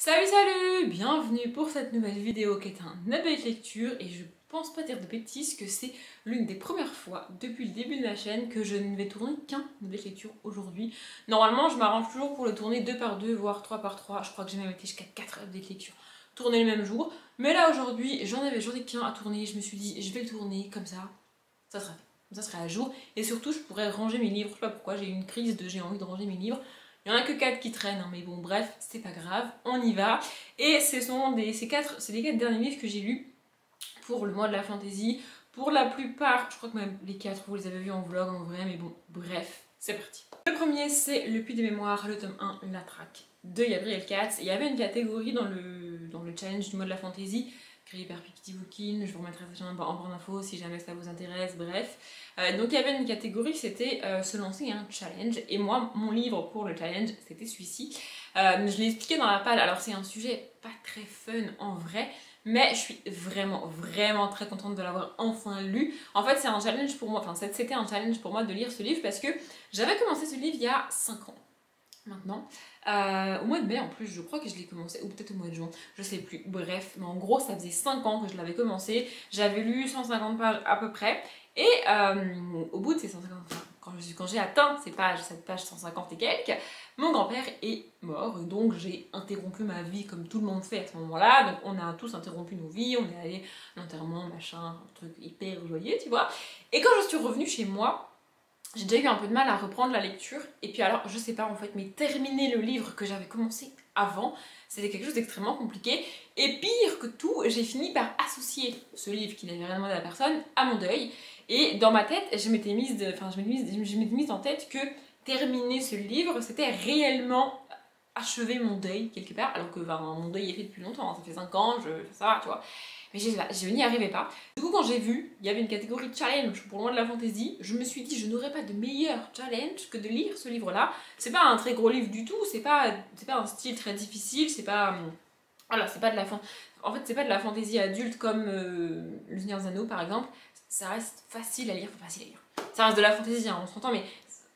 Salut salut, bienvenue pour cette nouvelle vidéo qui est un update lecture et je pense pas dire de bêtises que c'est l'une des premières fois depuis le début de ma chaîne que je ne vais tourner qu'un update lecture aujourd'hui. Normalement je m'arrange toujours pour le tourner 2 par 2 voire 3 par 3, je crois que j'ai même été jusqu'à 4 update lecture tourner le même jour. Mais là aujourd'hui j'en ai qu'un à tourner, je me suis dit je vais le tourner comme ça sera fait. Ça serait à jour et surtout je pourrais ranger mes livres, je sais pas pourquoi j'ai eu une crise de j'ai envie de ranger mes livres. Il n'y en a que 4 qui traînent, hein, mais bon, bref, c'est pas grave, on y va. Et c'est les 4 derniers livres que j'ai lus pour le mois de la fantasy. Pour la plupart, je crois que même les 4, vous les avez vus en vlog en vrai, mais bon, bref, c'est parti. Le premier, c'est Le Puits des Mémoires, le tome 1, La Traque, de Gabriel Katz. Il y avait une catégorie dans le challenge du mois de la fantasy, créé par Piketty Bookins, je vous remettrai ça en barre d'infos si jamais ça vous intéresse, bref. Donc il y avait une catégorie, c'était se lancer un challenge, et moi, mon livre pour le challenge, c'était celui-ci. Je l'ai expliqué dans la palle, alors c'est un sujet pas très fun en vrai, mais je suis vraiment très contente de l'avoir enfin lu. En fait c'est un challenge pour moi, enfin c'était un challenge pour moi de lire ce livre parce que j'avais commencé ce livre il y a 5 ans. Maintenant, au mois de mai en plus, je crois que je l'ai commencé, ou peut-être au mois de juin, je sais plus, bref, mais en gros ça faisait 5 ans que je l'avais commencé, j'avais lu 150 pages à peu près, et au bout de ces 150 pages, quand j'ai atteint cette page 150 et quelques, mon grand-père est mort, donc j'ai interrompu ma vie comme tout le monde fait à ce moment-là, donc on a tous interrompu nos vies, on est allé à l'enterrement, machin, un truc hyper joyeux, tu vois, et quand je suis revenue chez moi, j'ai déjà eu un peu de mal à reprendre la lecture, et puis alors, je sais pas en fait, mais terminer le livre que j'avais commencé avant, c'était quelque chose d'extrêmement compliqué, et pire que tout, j'ai fini par associer ce livre qui n'avait rien demandé à la personne à mon deuil, et dans ma tête, je m'étais mise en tête que terminer ce livre, c'était réellement achever mon deuil quelque part, alors que mon deuil est fait depuis longtemps, ça fait 5 ans, je fais ça, tu vois. Mais je n'y arrivais pas. Du coup, quand j'ai vu, il y avait une catégorie challenge pour le mois de la fantasy, je me suis dit, je n'aurais pas de meilleur challenge que de lire ce livre-là. C'est pas un très gros livre du tout, c'est pas un style très difficile, c'est pas... voilà, c'est pas de la En fait, c'est pas de la fantasy adulte comme Le Seigneur des Anneaux, par exemple. Ça reste facile à lire, Ça reste de la fantasy, hein, on s'entend, mais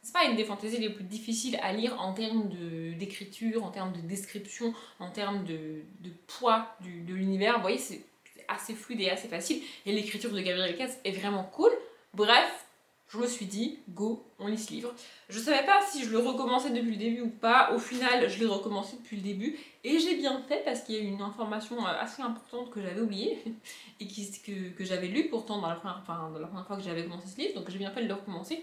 c'est pas une des fantaisies les plus difficiles à lire en termes d'écriture, en termes de description, en termes de poids de l'univers. Vous voyez, c'est assez fluide et assez facile, et l'écriture de Gabriel Katz est vraiment cool. Bref, je me suis dit, go, on lit ce livre. Je savais pas si je le recommençais depuis le début ou pas, au final je l'ai recommencé depuis le début, et j'ai bien fait parce qu'il y a eu une information assez importante que j'avais oubliée, et que j'avais lue pourtant dans la première fois que j'avais commencé ce livre, donc j'ai bien fait de le recommencer.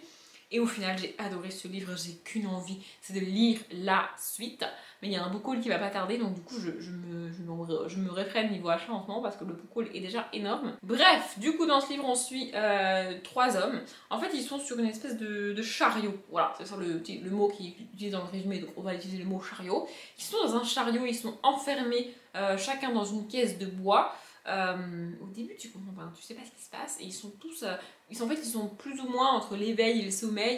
Et au final, j'ai adoré ce livre, j'ai qu'une envie, c'est de lire la suite. Mais il y a un book haul qui va pas tarder, donc du coup, je me réfrène niveau achat en ce moment parce que le book haul est déjà énorme. Bref, du coup, dans ce livre, on suit 3 hommes. En fait, ils sont sur une espèce de chariot. Voilà, c'est ça le mot qui est utilisé dans le résumé, donc on va utiliser le mot chariot. Ils sont dans un chariot, ils sont enfermés chacun dans une caisse de bois. Au début tu comprends pas, tu sais pas ce qui se passe, et ils sont tous ils sont plus ou moins entre l'éveil et le sommeil,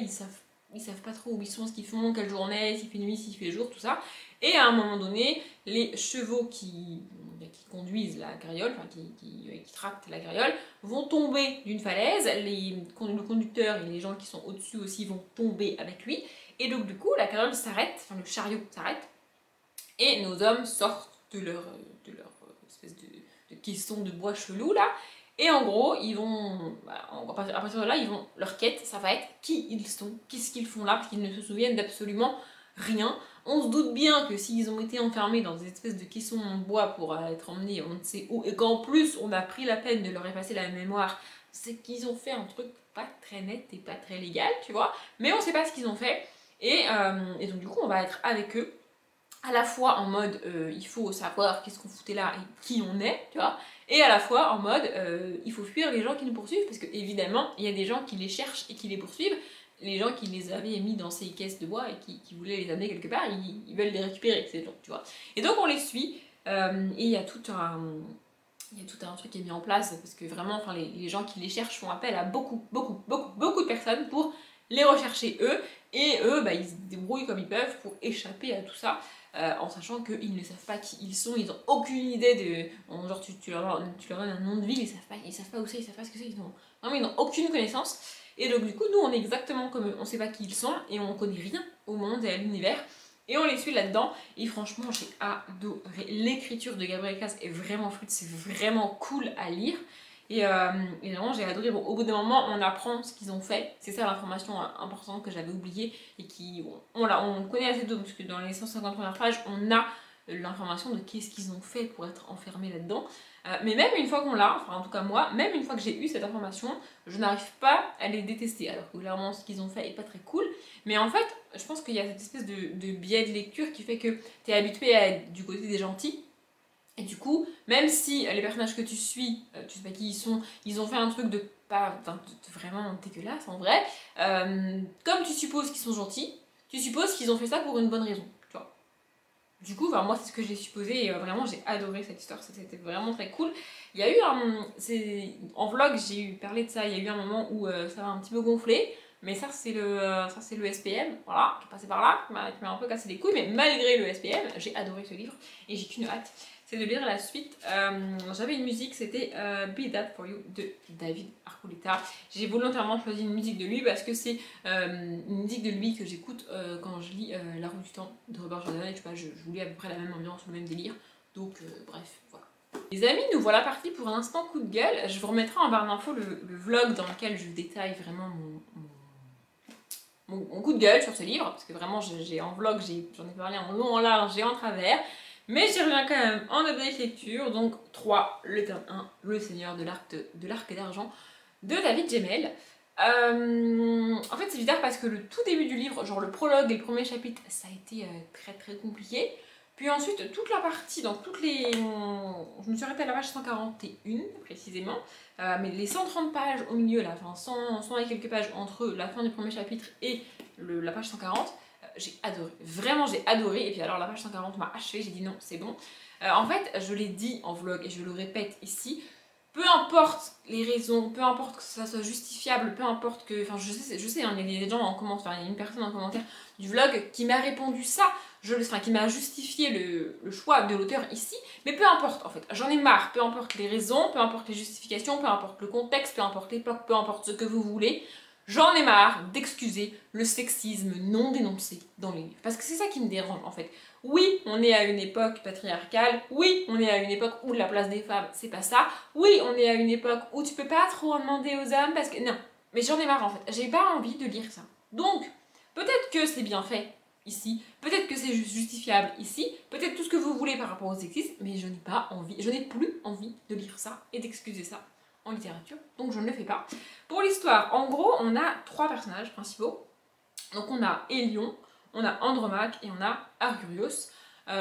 ils savent pas trop où ils sont, ce qu'ils font, quelle journée, s'il fait nuit, s'il fait jour, tout ça. Et à un moment donné, les chevaux qui conduisent la carriole, enfin qui tractent la carriole, vont tomber d'une falaise, le conducteur et les gens qui sont au-dessus aussi vont tomber avec lui, et donc du coup la carriole s'arrête, enfin le chariot s'arrête, et nos hommes sortent de leur espèce de caisson de bois chelou là, et en gros ils vont, à partir de là, leur quête ça va être qui ils sont, qu'est-ce qu'ils font là, parce qu'ils ne se souviennent d'absolument rien. On se doute bien que s'ils ont été enfermés dans des espèces de caissons en bois pour être emmenés on ne sait où, et qu'en plus on a pris la peine de leur effacer la mémoire, c'est qu'ils ont fait un truc pas très net et pas très légal, tu vois, mais on sait pas ce qu'ils ont fait, et donc du coup on va être avec eux à la fois en mode il faut savoir qu'est-ce qu'on foutait là et qui on est, tu vois, et à la fois en mode il faut fuir les gens qui nous poursuivent, parce que évidemment il y a des gens qui les cherchent et qui les poursuivent, les gens qui les avaient mis dans ces caisses de bois et qui voulaient les amener quelque part, ils veulent les récupérer, ces gens, tu vois. Et donc on les suit, et il y a tout un truc qui est mis en place, parce que vraiment, enfin, les gens qui les cherchent font appel à beaucoup de personnes pour les rechercher eux, et eux, bah, ils se débrouillent comme ils peuvent pour échapper à tout ça, en sachant qu'ils ne savent pas qui ils sont, ils n'ont aucune idée de... Genre tu leur donnes un nom de ville, ils savent pas où c'est, ils savent pas ce que c'est, ils n'ont aucune connaissance, et donc du coup nous on est exactement comme eux, on sait pas qui ils sont, et on connaît rien au monde et à l'univers, Et on les suit là-dedans, et franchement j'ai adoré. L'écriture de Gabriel Casse est vraiment fluide, c'est vraiment cool à lire. Et vraiment j'ai adoré. Bon, au bout d'un moment on apprend ce qu'ils ont fait, c'est ça l'information importante que j'avais oubliée et qui on connaît assez tôt, parce que dans les 150 premières pages on a l'information de qu'est-ce qu'ils ont fait pour être enfermés là-dedans. Mais même une fois qu'on l'a, enfin en tout cas moi, même une fois que j'ai eu cette information, je n'arrive pas à les détester, alors que clairement ce qu'ils ont fait est pas très cool. Mais en fait, je pense qu'il y a cette espèce de biais de lecture qui fait que tu es habitué à être du côté des gentils. Et du coup, même si les personnages que tu suis, tu sais pas qui ils sont, ils ont fait un truc de pas, enfin, de vraiment dégueulasse en vrai, comme tu supposes qu'ils sont gentils, tu supposes qu'ils ont fait ça pour une bonne raison. Du coup, moi c'est ce que j'ai supposé et vraiment j'ai adoré cette histoire, c'était vraiment très cool. Il y a eu en vlog j'ai eu parlé de ça, il y a eu un moment où ça m'a un petit peu gonflé, mais ça c'est le SPM, voilà, qui est passé par là, qui m'a un peu cassé les couilles, mais malgré le SPM, j'ai adoré ce livre et j'ai qu'une hâte, c'est de lire la suite. J'avais une musique, c'était Be That For You de David Archuleta. J'ai volontairement choisi une musique de lui parce que c'est une musique de lui que j'écoute quand je lis La Roue du Temps de Robert Jordan, et je lis à peu près la même ambiance, le même délire, donc bref, voilà. Les amis, nous voilà partis pour un instant coup de gueule. Je vous remettrai en barre d'infos le vlog dans lequel je détaille vraiment mon coup de gueule sur ce livre, parce que vraiment en vlog j'en ai parlé en long, en large et en travers. Mais j'y reviens quand même en update lecture, donc 3, le tome 1, Le Seigneur de l'Arc d'Argent de David Gemmell. En fait c'est bizarre parce que le tout début du livre, genre le prologue et le premier chapitre, ça a été très très compliqué. Puis ensuite toute la partie, donc je me suis arrêtée à la page 141 précisément, mais les 130 pages au milieu là, enfin 100 et quelques pages entre la fin du premier chapitre et la page 140, j'ai adoré, vraiment j'ai adoré. Et puis alors la page 140 m'a achevé, j'ai dit non c'est bon. En fait je l'ai dit en vlog et je le répète ici, peu importe les raisons, peu importe que ça soit justifiable, peu importe que... Enfin je sais hein, il y a des gens en commentaire, il y a une personne en commentaire du vlog qui m'a répondu ça, qui m'a justifié le choix de l'auteur ici, mais peu importe en fait, j'en ai marre, peu importe les raisons, peu importe les justifications, peu importe le contexte, peu importe l'époque, peu importe ce que vous voulez, j'en ai marre d'excuser le sexisme non dénoncé dans les livres. Parce que c'est ça qui me dérange en fait. Oui, on est à une époque patriarcale, oui, on est à une époque où la place des femmes, c'est pas ça, oui, on est à une époque où tu peux pas trop en demander aux hommes parce que... Non, mais j'en ai marre en fait, j'ai pas envie de lire ça. Donc, peut-être que c'est bien fait ici, peut-être que c'est justifiable ici, peut-être tout ce que vous voulez par rapport au sexisme, mais je n'ai pas envie, je n'ai plus envie de lire ça et d'excuser ça en littérature, donc je ne le fais pas. Pour l'histoire, en gros, on a 3 personnages principaux. Donc on a Hélion, on a Andromaque et on a Argurios.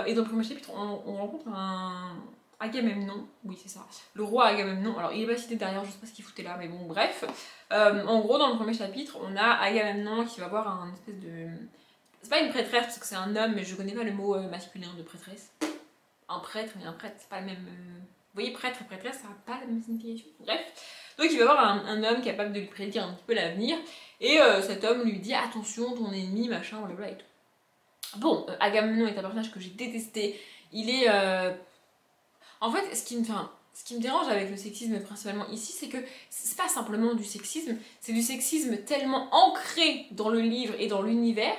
Et dans le premier chapitre, on rencontre un Agamemnon, oui c'est ça, le roi Agamemnon. Alors il est pas cité derrière, je sais pas ce qu'il foutait là, mais bon bref. En gros, dans le premier chapitre, on a Agamemnon qui va voir un espèce de... C'est pas une prêtresse parce que c'est un homme, mais je connais pas le mot masculin de prêtresse. Un prêtre, mais un prêtre, c'est pas le même... Vous voyez, prêtre et prêtresse, ça n'a pas la même signification. Bref. Donc il va voir un homme capable de lui prédire un petit peu l'avenir. Et cet homme lui dit attention, ton ennemi, machin, blablabla et tout. Bon, Agamemnon est un personnage que j'ai détesté. Il est... En fait, ce qui me dérange avec le sexisme principalement ici, c'est que c'est pas simplement du sexisme, c'est du sexisme tellement ancré dans le livre et dans l'univers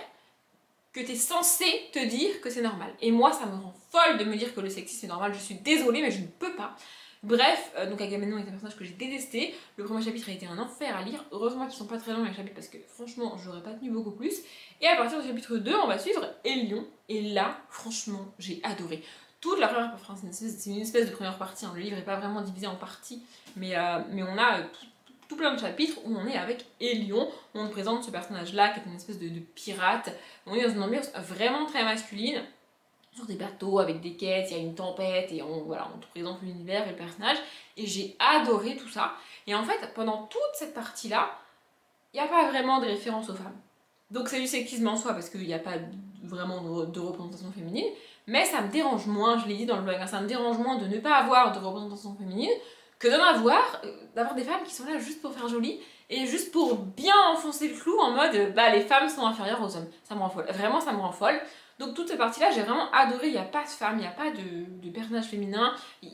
que t'es censé te dire que c'est normal. Et moi, ça me rend folle de me dire que le sexisme est normal. Je suis désolée, mais je ne peux pas. Bref, donc Agamemnon est un personnage que j'ai détesté. Le premier chapitre a été un enfer à lire. Heureusement qu'ils sont pas très longs les chapitres parce que franchement, j'aurais pas tenu beaucoup plus. Et à partir du chapitre 2, on va suivre Hélion. Et là, franchement, j'ai adoré. Toute la première partie, c'est une espèce de première partie. Hein. Le livre n'est pas vraiment divisé en parties, mais on a tout plein de chapitres où on est avec Hélion. On présente ce personnage-là qui est une espèce de pirate. On est dans une ambiance vraiment très masculine. Sur des bateaux avec des quêtes, il y a une tempête et on te présente l'univers et le personnage. Et j'ai adoré tout ça. Et en fait, pendant toute cette partie-là, il n'y a pas vraiment de référence aux femmes. Donc c'est du sexisme en soi parce qu'il n'y a pas vraiment de représentation féminine. Mais ça me dérange moins, je l'ai dit dans le blog, hein, ça me dérange moins de ne pas avoir de représentation féminine que d'en avoir, d'avoir des femmes qui sont là juste pour faire joli et juste pour bien enfoncer le clou en mode bah les femmes sont inférieures aux hommes. Ça me rend folle, vraiment ça me rend folle. Donc toute cette partie-là, j'ai vraiment adoré, il n'y a pas de femme, il n'y a pas de personnage féminin, il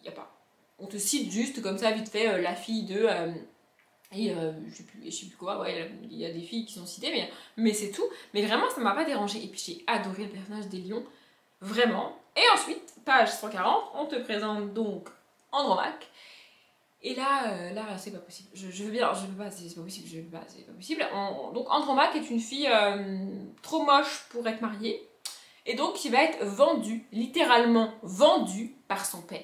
n'y a pas. On te cite juste comme ça vite fait la fille de Et je sais plus quoi, ouais, il y a des filles qui sont citées, mais c'est tout. Mais vraiment, ça m'a pas dérangé. Et puis j'ai adoré le personnage des lions, vraiment. Et ensuite, page 140, on te présente donc Andromaque. Et là, c'est pas possible. Je veux bien, je veux pas, c'est pas possible, je veux pas, c'est pas possible. Donc Andromaque est une fille trop moche pour être mariée. Et donc qui va être vendue, littéralement vendue par son père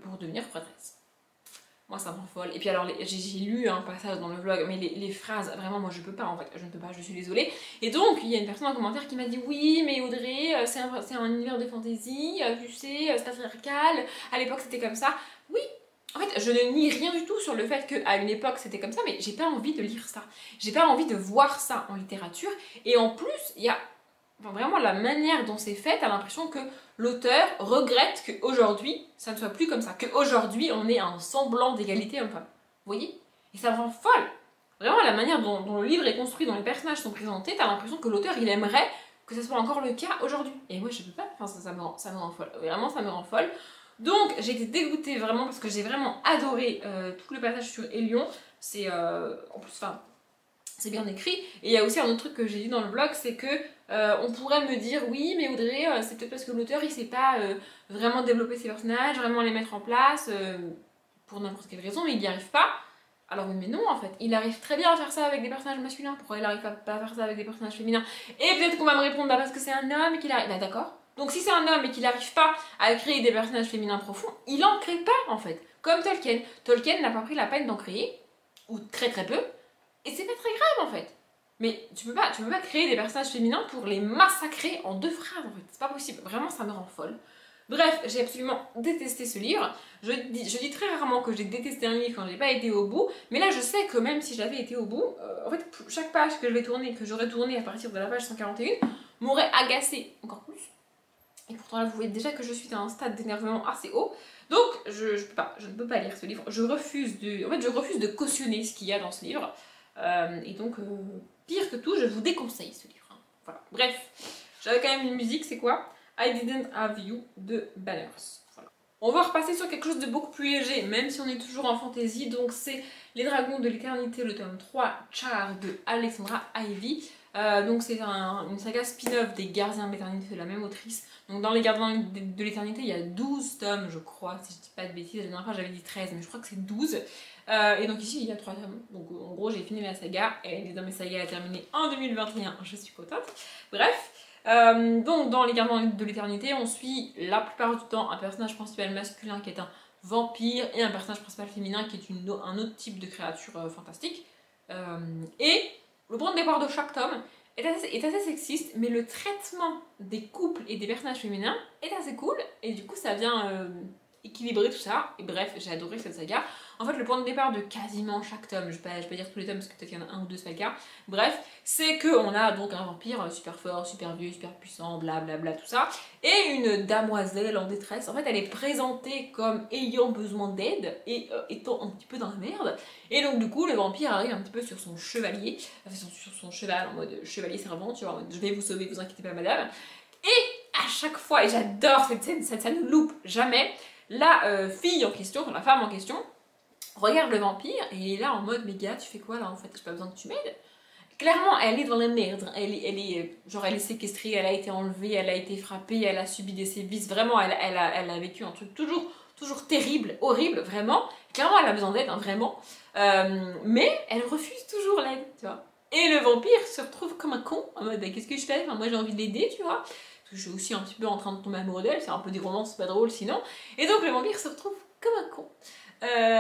pour devenir prêtresse. Moi ça me rend folle. Et puis alors j'ai lu un passage dans le vlog, mais les phrases, vraiment moi je peux pas en fait, je ne peux pas, je suis désolée. Et donc il y a une personne en commentaire qui m'a dit oui mais Audrey, c'est un univers de fantasy, tu sais, c'est patriarcal, à l'époque c'était comme ça. Oui, en fait je ne nie rien du tout sur le fait qu'à une époque c'était comme ça, mais j'ai pas envie de lire ça. J'ai pas envie de voir ça en littérature. Et en plus, il y a vraiment la manière dont c'est fait, t'as l'impression que l'auteur regrette qu'aujourd'hui ça ne soit plus comme ça, qu'aujourd'hui on ait un semblant d'égalité homme-femme. Vous voyez? Et ça me rend folle. Vraiment la manière dont le livre est construit, dont les personnages sont présentés, t'as l'impression que l'auteur il aimerait que ce soit encore le cas aujourd'hui. Et moi je peux pas, enfin ça me rend folle. Vraiment ça me rend folle. Donc j'ai été dégoûtée vraiment parce que j'ai vraiment adoré tout le passage sur Hélion. C'est en plus, enfin, c'est bien écrit. Et il y a aussi un autre truc que j'ai dit dans le blog, c'est que on pourrait me dire oui mais Audrey, c'est peut-être parce que l'auteur il sait pas vraiment développer ses personnages, vraiment les mettre en place pour n'importe quelle raison, mais il n'y arrive pas. Alors oui mais non en fait, il arrive très bien à faire ça avec des personnages masculins, pourquoi il arrive pas à faire ça avec des personnages féminins? Et peut-être qu'on va me répondre bah parce que c'est un homme et qu'il arrive, bah d'accord. Donc si c'est un homme et qu'il n'arrive pas à créer des personnages féminins profonds, il en crée pas en fait. Comme Tolkien. Tolkien n'a pas pris la peine d'en créer, ou très très peu, et c'est pas très grave en fait. Mais tu peux pas créer des personnages féminins pour les massacrer en 2 phrases en fait. C'est pas possible. Vraiment, ça me rend folle. Bref, j'ai absolument détesté ce livre. Je dis très rarement que j'ai détesté un livre quand j'ai pas été au bout. Mais là, je sais que même si j'avais été au bout, en fait, chaque page que je vais tourner, que j'aurais tourné à partir de la page 141, m'aurait agacé encore plus. Et pourtant, là, vous voyez déjà que je suis à un stade d'énervement assez haut. Donc, je ne peux pas lire ce livre. Je refuse de cautionner ce qu'il y a dans ce livre. Et donc, pire que tout, je vous déconseille ce livre. Hein. Voilà. Bref, j'avais quand même une musique, c'est quoi? I Didn't Have You de Banners. Voilà. On va repasser sur quelque chose de beaucoup plus léger, même si on est toujours en fantasy. Donc, c'est Les Dragons de l'Éternité, le tome 3, Char de Alexandra Ivy. Donc, c'est une saga spin-off des Gardiens de l'Éternité de la même autrice. Donc, dans Les Gardiens de l'Éternité, il y a 12 tomes, je crois, si je dis pas de bêtises. La dernière fois, j'avais dit 13, mais je crois que c'est 12. Et donc ici il y a 3 tomes, donc en gros j'ai fini la saga, elle est dans mes sagas à terminer en 2021, je suis contente. Bref, donc dans Les Gardiens de l'Éternité, on suit la plupart du temps un personnage principal masculin qui est un vampire et un personnage principal féminin qui est un autre type de créature fantastique. Et le point de départ de chaque tome est assez sexiste, mais le traitement des couples et des personnages féminins est assez cool, et du coup ça vient équilibrer tout ça. Et bref, j'ai adoré cette saga. En fait, le point de départ de quasiment chaque tome, je vais pas dire tous les tomes parce que peut-être qu'il y en a un ou deux, c'est pas le cas. Bref, c'est qu'on a donc un vampire super fort, super vieux, super puissant, blablabla, tout ça, et une damoiselle en détresse. En fait, elle est présentée comme ayant besoin d'aide et étant un petit peu dans la merde. Et donc, du coup, le vampire arrive un petit peu sur son chevalier, enfin, sur son cheval en mode chevalier servant, tu vois, en mode, je vais vous sauver, vous inquiétez pas, madame. Et à chaque fois, et j'adore cette scène, ça ne loupe jamais, la fille en question, enfin la femme en question, regarde le vampire et est là en mode mais gars tu fais quoi là en fait, j'ai pas besoin que tu m'aides. Clairement elle est dans la merde, elle est séquestrée, elle a été enlevée, elle a été frappée, elle a subi des sévices, vraiment elle a vécu un truc toujours terrible, horrible, vraiment. Clairement elle a besoin d'aide, hein, vraiment. Mais elle refuse toujours l'aide, tu vois. Et le vampire se retrouve comme un con, en mode bah, qu'est-ce que je fais, enfin, moi j'ai envie de l'aider, tu vois. Parce que je suis aussi un petit peu en train de tomber amoureux d'elle, c'est un peu des romances, c'est pas drôle sinon. Et donc le vampire se retrouve comme un con.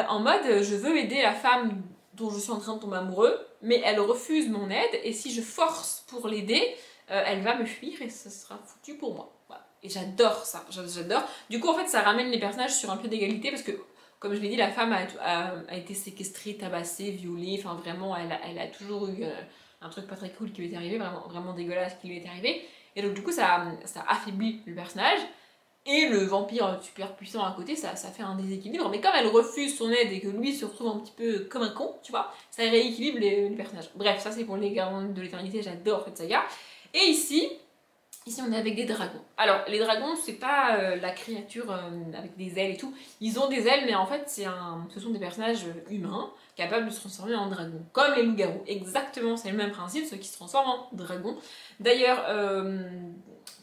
En mode je veux aider la femme dont je suis en train de tomber amoureux, mais elle refuse mon aide, et si je force pour l'aider, elle va me fuir et ça sera foutu pour moi. Voilà. Et j'adore ça, j'adore. Du coup en fait ça ramène les personnages sur un pied d'égalité parce que comme je l'ai dit, la femme a été séquestrée, tabassée, violée, enfin vraiment elle a toujours eu un truc pas très cool qui lui est arrivé, vraiment dégueulasse qui lui est arrivé. Et donc du coup ça affaiblit le personnage. Et le vampire super puissant à côté, ça fait un déséquilibre. Mais comme elle refuse son aide et que lui se retrouve un petit peu comme un con, tu vois, ça rééquilibre les personnages. Bref, ça c'est pour les Gardiens de l'Éternité, j'adore cette saga. Et ici on est avec des dragons. Alors, les dragons, c'est pas la créature avec des ailes et tout. Ils ont des ailes, mais en fait, ce sont des personnages humains capables de se transformer en dragon. Comme les loups-garous, exactement, c'est le même principe, ceux qui se transforment en dragon. D'ailleurs,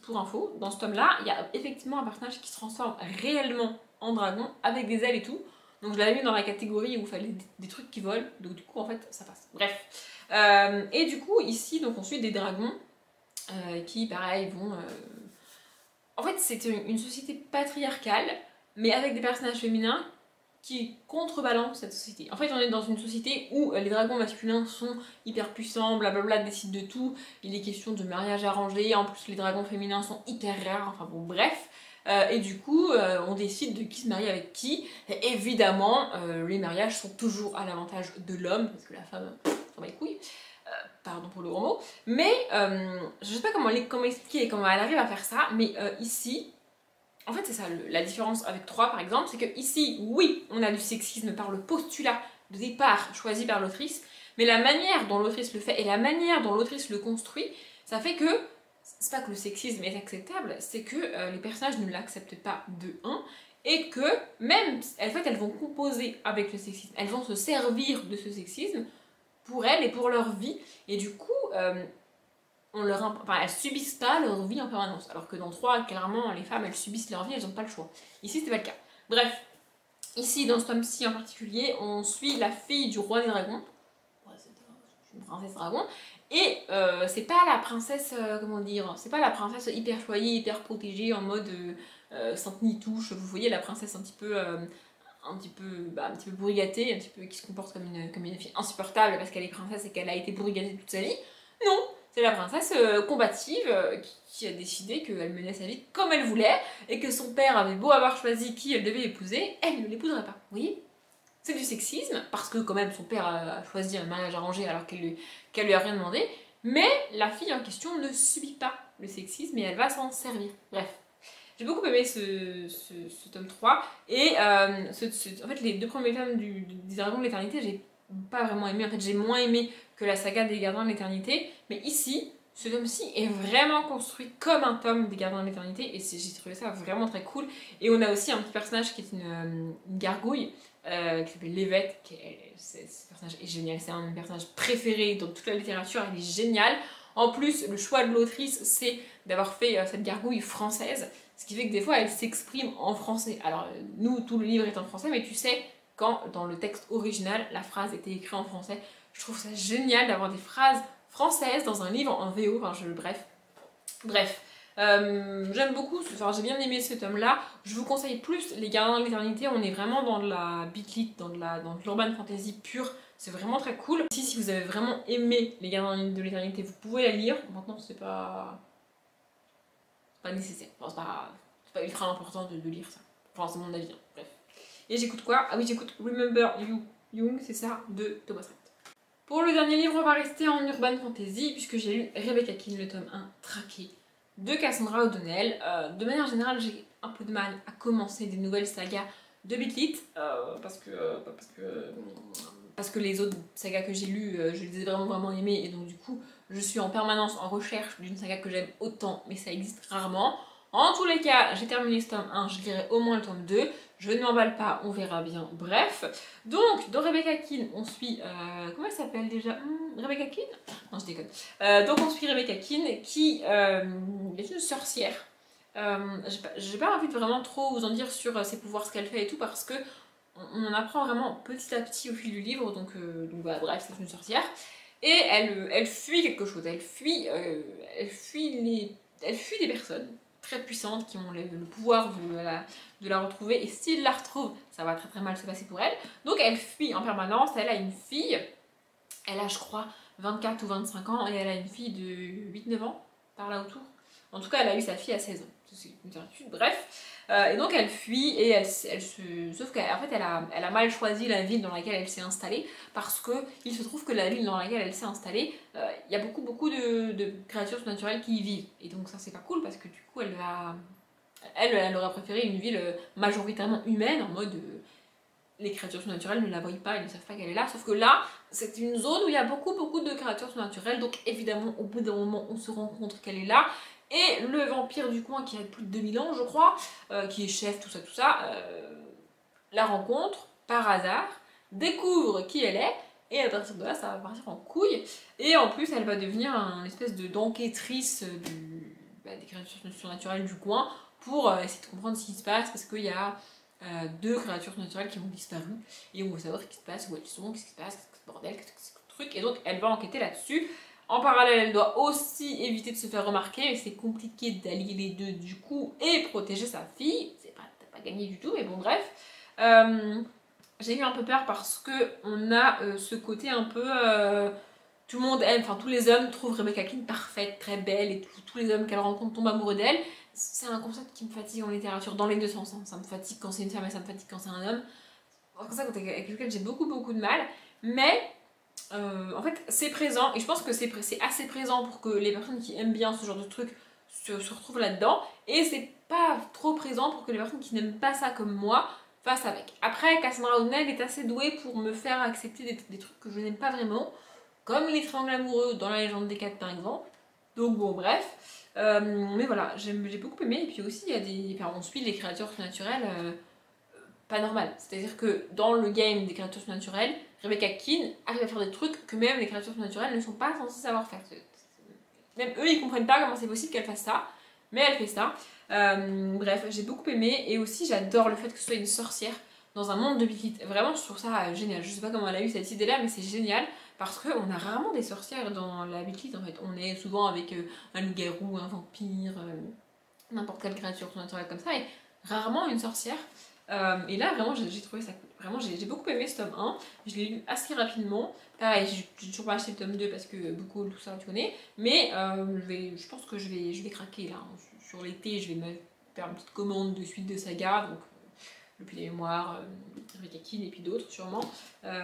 pour info, dans ce tome-là, il y a effectivement un personnage qui se transforme réellement en dragon, avec des ailes et tout. Donc je l'avais mis dans la catégorie où il fallait des trucs qui volent, donc du coup en fait ça passe. Bref. Et du coup ici donc on suit des dragons qui pareil vont... En fait c'est une société patriarcale, mais avec des personnages féminins qui contrebalancent cette société. En fait on est dans une société où les dragons masculins sont hyper puissants, blablabla, décident de tout, il est question de mariage arrangé, en plus les dragons féminins sont hyper rares, enfin bon bref. Et du coup, on décide de qui se marie avec qui. Et évidemment, les mariages sont toujours à l'avantage de l'homme, parce que la femme s'en bat les couilles. Pardon pour le gros mot. Mais je sais pas comment expliquer et comment elle arrive à faire ça, mais ici, en fait c'est ça la différence avec 3 par exemple, c'est que ici, oui, on a du sexisme par le postulat de départ choisi par l'autrice, mais la manière dont l'autrice le fait et la manière dont l'autrice le construit, ça fait que c'est pas que le sexisme est acceptable, c'est que les personnages ne l'acceptent pas de 1 et que même, en fait, elles vont composer avec le sexisme, elles vont se servir de ce sexisme pour elles et pour leur vie, et du coup, elles subissent pas leur vie en permanence, alors que dans 3, clairement, les femmes, elles subissent leur vie, elles n'ont pas le choix. Ici, c'était pas le cas. Bref, ici, dans ce tome-ci en particulier, on suit la fille du roi des dragons, une princesse dragon, et c'est pas la princesse, comment dire, c'est pas la princesse hyper choyée, hyper protégée, en mode sainte ni touche, vous voyez la princesse un petit peu bourrigatée, un petit peu qui se comporte comme une fille insupportable parce qu'elle est princesse et qu'elle a été bourrigatée toute sa vie. Non, c'est la princesse combative qui a décidé qu'elle menait sa vie comme elle voulait et que son père avait beau avoir choisi qui elle devait épouser, elle ne l'épouserait pas. Vous voyez ? C'est du sexisme, parce que quand même son père a choisi un mariage arrangé alors qu'elle lui a rien demandé, mais la fille en question ne subit pas le sexisme et elle va s'en servir. Bref, j'ai beaucoup aimé ce tome 3, et en fait les 2 premiers tomes des Dragons de l'Éternité, j'ai pas vraiment aimé, en fait j'ai moins aimé que la saga des Gardiens de l'Éternité, mais ici, ce tome-ci est vraiment construit comme un tome des Gardiens de l'Éternité, et j'ai trouvé ça vraiment très cool. Et on a aussi un petit personnage qui est une gargouille, qui s'appelle Lévette, ce personnage est génial, c'est un de mes personnages préférés dans toute la littérature, elle est géniale. En plus, le choix de l'autrice, c'est d'avoir fait cette gargouille française, ce qui fait que des fois, elle s'exprime en français. Alors, nous, tout le livre est en français, mais tu sais, quand dans le texte original, la phrase était écrite en français, je trouve ça génial d'avoir des phrases françaises dans un livre en VO, enfin, bref. J'aime beaucoup, enfin j'ai bien aimé ce tome là. Je vous conseille plus les Gardiens de l'Éternité, on est vraiment dans de la beatlit, dans de l'urban fantasy pure, c'est vraiment très cool. Si vous avez vraiment aimé les Gardiens de l'Éternité, vous pouvez la lire. Maintenant c'est pas nécessaire, enfin, c'est pas ultra important de lire ça, enfin c'est mon avis, hein. Bref. Et j'écoute quoi? Ah oui, j'écoute Remember You Young, c'est ça, de Thomas Rhett. Pour le dernier livre, on va rester en urban fantasy puisque j'ai lu Rebecca King, le tome 1 traqué de Cassandra O'Donnell. De manière générale, j'ai un peu de mal à commencer des nouvelles sagas de Beatlit parce que les autres sagas que j'ai lues, je les ai vraiment aimées, et donc du coup, je suis en permanence en recherche d'une saga que j'aime autant, mais ça existe rarement. En tous les cas, j'ai terminé ce tome 1, je lirai au moins le tome 2, je ne m'emballe pas, on verra bien, bref. Donc, dans Rebecca King, on suit... comment elle s'appelle déjà? Rebecca King? Non, je déconne. Donc, on suit Rebecca King, qui est une sorcière. J'ai pas envie de vraiment trop vous en dire sur ses pouvoirs, ce qu'elle fait et tout, parce que on en apprend vraiment petit à petit au fil du livre, donc voilà, bref, c'est une sorcière. Et elle fuit quelque chose, elle fuit des personnes très puissantes qui ont le pouvoir de la retrouver, et s'ils la retrouvent, ça va très mal se passer pour elle. Donc elle fuit en permanence, elle a une fille, elle a je crois 24 ou 25 ans, et elle a une fille de 8-9 ans, par là autour. En tout cas, elle a eu sa fille à 16 ans, c'est une certitude, bref. Et donc elle fuit, et sauf qu'en fait elle a mal choisi la ville dans laquelle elle s'est installée, parce que il se trouve que la ville dans laquelle elle s'est installée, il y a beaucoup de créatures surnaturelles qui y vivent, et donc ça c'est pas cool, parce que du coup elle aurait préféré une ville majoritairement humaine, en mode les créatures surnaturelles ne la voient pas, ils ne savent pas qu'elle est là, sauf que là c'est une zone où il y a beaucoup de créatures surnaturelles, donc évidemment au bout d'un moment on se rend compte qu'elle est là. Et le vampire du coin, qui a plus de 2000 ans je crois, qui est chef, tout ça, la rencontre par hasard découvre qui elle est, et à partir de là, ça va partir en couille. Et en plus, elle va devenir une espèce d'enquêtrice des créatures surnaturelles du coin pour essayer de comprendre ce qui se passe, parce qu'il y a 2 créatures surnaturelles qui ont disparu, et on veut savoir ce qui se passe, où elles sont, qu'est-ce qui se passe, qu'est-ce que ce bordel, qu'est-ce que c'est que ce truc, et donc elle va enquêter là-dessus. En parallèle, elle doit aussi éviter de se faire remarquer, mais c'est compliqué d'allier les deux du coup, et protéger sa fille. T'as pas gagné du tout, mais bon, bref. J'ai eu un peu peur parce que on a ce côté un peu... tout le monde aime, enfin tous les hommes trouvent Rebecca Quinn parfaite, très belle, et tous les hommes qu'elle rencontre tombent amoureux d'elle. C'est un concept qui me fatigue en littérature, dans les deux sens. Hein. Ça me fatigue quand c'est une femme et ça me fatigue quand c'est un homme. C'est pour ça avec lequel j'ai beaucoup de mal. Mais en fait c'est présent, et je pense que c'est assez présent pour que les personnes qui aiment bien ce genre de truc se retrouvent là-dedans. Et c'est pas trop présent pour que les personnes qui n'aiment pas ça comme moi fassent avec. Après, Cassandra O'Neill est assez douée pour me faire accepter des trucs que je n'aime pas vraiment, comme les triangles amoureux dans la légende des 4 par exemple. Donc bon, bref. Mais voilà, j'ai beaucoup aimé. Et puis aussi, il y a des... Enfin, on suit les créatures surnaturelles pas normales. C'est-à-dire que dans le game des créatures surnaturelles, Rebecca Quinn arrive à faire des trucs que même les créatures surnaturelles ne sont pas censées savoir faire. Même eux, ils comprennent pas comment c'est possible qu'elle fasse ça, mais elle fait ça. Bref, j'ai beaucoup aimé. Et aussi, j'adore le fait que ce soit une sorcière dans un monde de Big Hit. Vraiment, je trouve ça génial. Je sais pas comment elle a eu cette idée-là, mais c'est génial. Parce qu'on a rarement des sorcières dans la Big Hit, en fait. On est souvent avec un loup-garou, un vampire, n'importe quelle créature surnaturelle comme ça, et rarement une sorcière. Et là, vraiment, j'ai trouvé ça cool. Vraiment, j'ai beaucoup aimé ce tome 1. Je l'ai lu assez rapidement. Pareil, j'ai toujours pas acheté le tome 2 parce que beaucoup, tout ça, tu connais. Mais je pense que je vais craquer là. Sur l'été, je vais me faire une petite commande de suite de saga. Donc, le Puits des Mémoires, Rebecca Quinn et puis d'autres sûrement.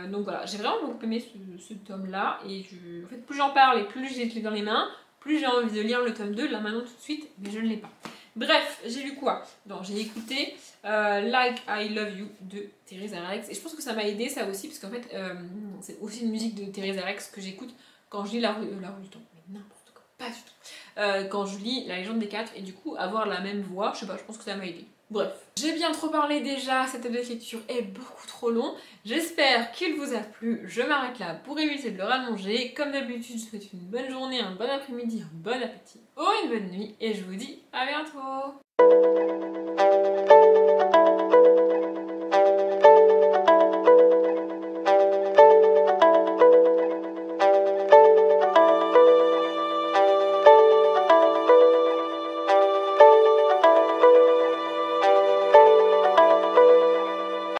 Donc voilà, j'ai vraiment beaucoup aimé ce tome-là. Et en fait, plus j'en parle et plus je l'ai dans les mains, plus j'ai envie de lire le tome 2, là maintenant tout de suite, mais je ne l'ai pas. Bref, j'ai lu quoi? Non, j'ai écouté Like I Love You de Theresa Rex. Et je pense que ça m'a aidé ça aussi, parce qu'en fait, c'est aussi une musique de Theresa Rex que j'écoute quand je lis la rue du temps. Mais n'importe quoi, pas du tout. Quand je lis La Légende des 4, et du coup, avoir la même voix, je sais pas, je pense que ça m'a aidé. Bref, j'ai bien trop parlé déjà, cette lecture est beaucoup trop long. J'espère qu'il vous a plu, je m'arrête là pour éviter de le rallonger. Comme d'habitude, je vous souhaite une bonne journée, un bon après-midi, un bon appétit ou une bonne nuit, et je vous dis à bientôt.